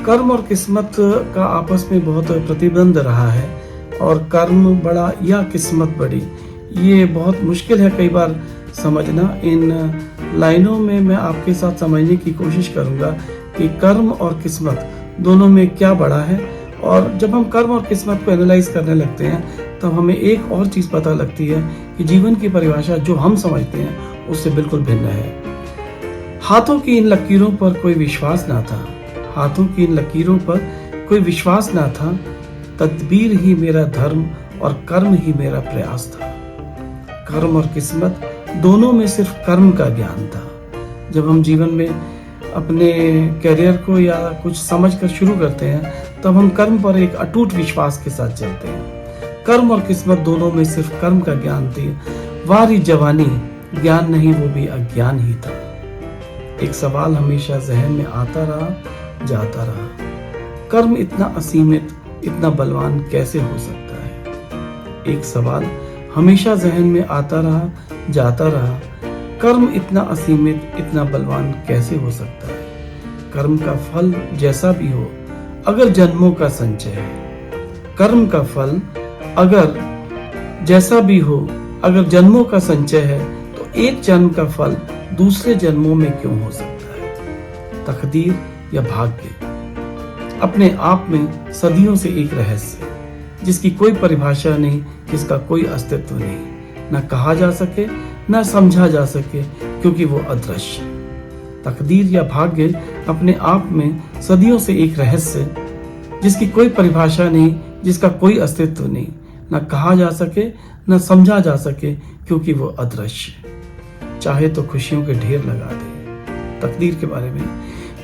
कर्म और किस्मत का आपस में बहुत प्रतिबंध रहा है और कर्म बड़ा या किस्मत बड़ी, ये बहुत मुश्किल है कई बार समझना। इन लाइनों में मैं आपके साथ समझने की कोशिश करूंगा कि कर्म और किस्मत दोनों में क्या बड़ा है। और जब हम कर्म और किस्मत को एनालाइज करने लगते हैं तब हमें एक और चीज़ पता लगती है कि जीवन की परिभाषा जो हम समझते हैं उससे बिल्कुल भिन्न है। हाथों की इन लकीरों पर कोई विश्वास ना था, हाथों की इन लकीरों पर कोई विश्वास ना था। तदबीर ही मेरा धर्म और कर्म ही मेरा प्रयास था। कर्म और किस्मत दोनों में सिर्फ कर्म का ज्ञान था। जब हम जीवन में अपने करियर को या कुछ समझकर शुरू करते हैं तब हम कर्म पर एक अटूट विश्वास के साथ चलते हैं। कर्म और किस्मत दोनों में सिर्फ कर्म का ज्ञान थी। वारी जवानी ज्ञान नहीं, वो भी अज्ञान ही था। एक सवाल हमेशा जहन में आता रहा, जाता रहा, कर्म इतना असीमित, इतना बलवान कैसे हो सकता है। एक सवाल हमेशा जहन में आता रहा, जाता रहा, कर्म इतना असीमित, इतना बलवान कैसे हो सकता है। कर्म का फल जैसा भी हो अगर जन्मों का संचय है, कर्म का फल अगर जैसा भी हो अगर जन्मों का संचय है तो एक जन्म का फल दूसरे जन्मों में क्यों हो सकता है। तकदीर या भाग्य अपने आप में सदियों से एक रहस्य, जिसकी कोई परिभाषा नहीं, जिसका कोई अस्तित्व नहीं, न कहा जा सके न समझा जा सके क्योंकि वो अदृश्य। तकदीर या भाग्य अपने आप में सदियों से एक रहस्य, जिसकी कोई परिभाषा नहीं, जिसका कोई अस्तित्व नहीं, न कहा जा सके न समझा जा सके क्योंकि वो अदृश्य। चाहे तो खुशियों के ढेर लगा दे तकदीर के बारे में,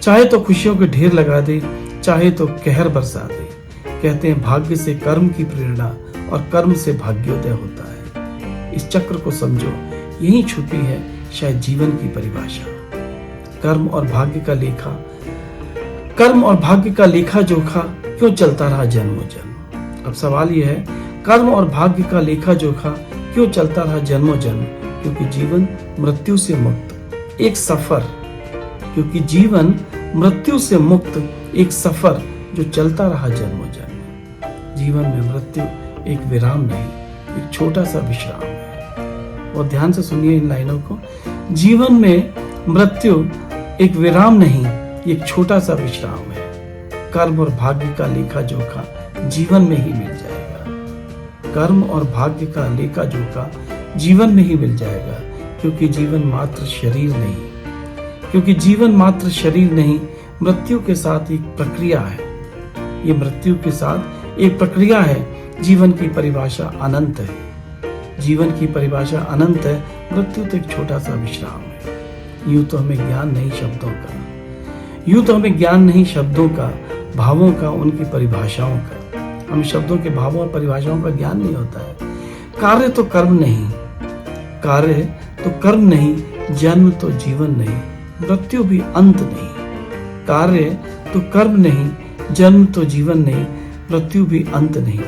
चाहे तो खुशियों के ढेर लगा दे, चाहे तो कहर बरसा दे। कहते हैं भाग्य से कर्म की प्रेरणा और कर्म से भाग्योदय होता है। इस चक्र को समझो, यही छुपी है शायद जीवन की परिभाषा। कर्म और भाग्य का लेखा जोखा क्यों चलता रहा जन्मों जन्म। अब सवाल यह है, कर्म और भाग्य का लेखा जोखा क्यों चलता रहा जन्मों जन्म। क्योंकि जीवन मृत्यु से मुक्त एक सफर, क्योंकि जीवन मृत्यु से मुक्त एक सफर जो चलता रहा जन्मों जन्म। जीवन में मृत्यु एक विराम नहीं, एक छोटा सा विश्राम है। और ध्यान से सुनिए इन लाइनों को। जीवन में मृत्यु एक विराम नहीं, एक छोटा सा विश्राम है। कर्म और भाग्य का लेखा जोखा जीवन में ही मिल जाएगा। कर्म और भाग्य का लेखा जोखा जीवन में ही मिल जाएगा। क्योंकि जीवन मात्र शरीर नहीं, क्योंकि जीवन मात्र शरीर नहीं, मृत्यु के साथ एक प्रक्रिया है। ये मृत्यु के साथ एक प्रक्रिया है। जीवन की परिभाषा अनंत है, जीवन की परिभाषा अनंत है। मृत्यु तो एक छोटा सा विश्राम है। यूं तो हमें ज्ञान नहीं शब्दों का, यूं तो हमें ज्ञान नहीं शब्दों का, भावों का, उनकी परिभाषाओं का। हमें शब्दों के भावों और परिभाषाओं का ज्ञान नहीं होता है। कार्य तो कर्म नहीं, कार्य तो कर्म नहीं, जन्म तो जीवन नहीं, मृत्यु भी अंत नहीं। कार्य तो कर्म नहीं, जन्म तो जीवन नहीं, मृत्यु भी अंत नहीं।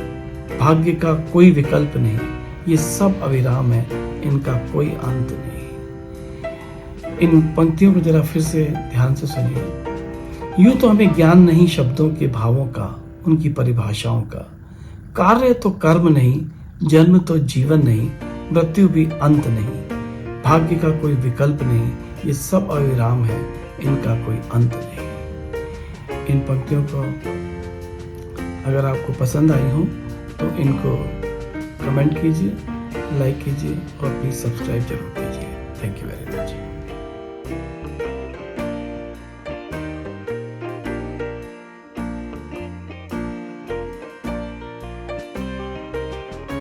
भाग्य का कोई विकल्प नहीं, ये सब अविराम है, इनका कोई अंत नहीं। इन पंक्तियों को जरा फिर से ध्यान से सुनिए। यूं तो हमें ज्ञान नहीं शब्दों के भावों का, उनकी परिभाषाओं का। कार्य तो कर्म नहीं, जन्म तो जीवन नहीं, मृत्यु भी अंत नहीं। भाग्य का कोई विकल्प नहीं, ये सब अविराम है, इनका कोई अंत नहीं। इन पंक्तियों को अगर आपको पसंद आई हो तो इनको कमेंट कीजिए, लाइक कीजिए और प्लीज़ सब्सक्राइब जरूर कीजिए। Thank you very much.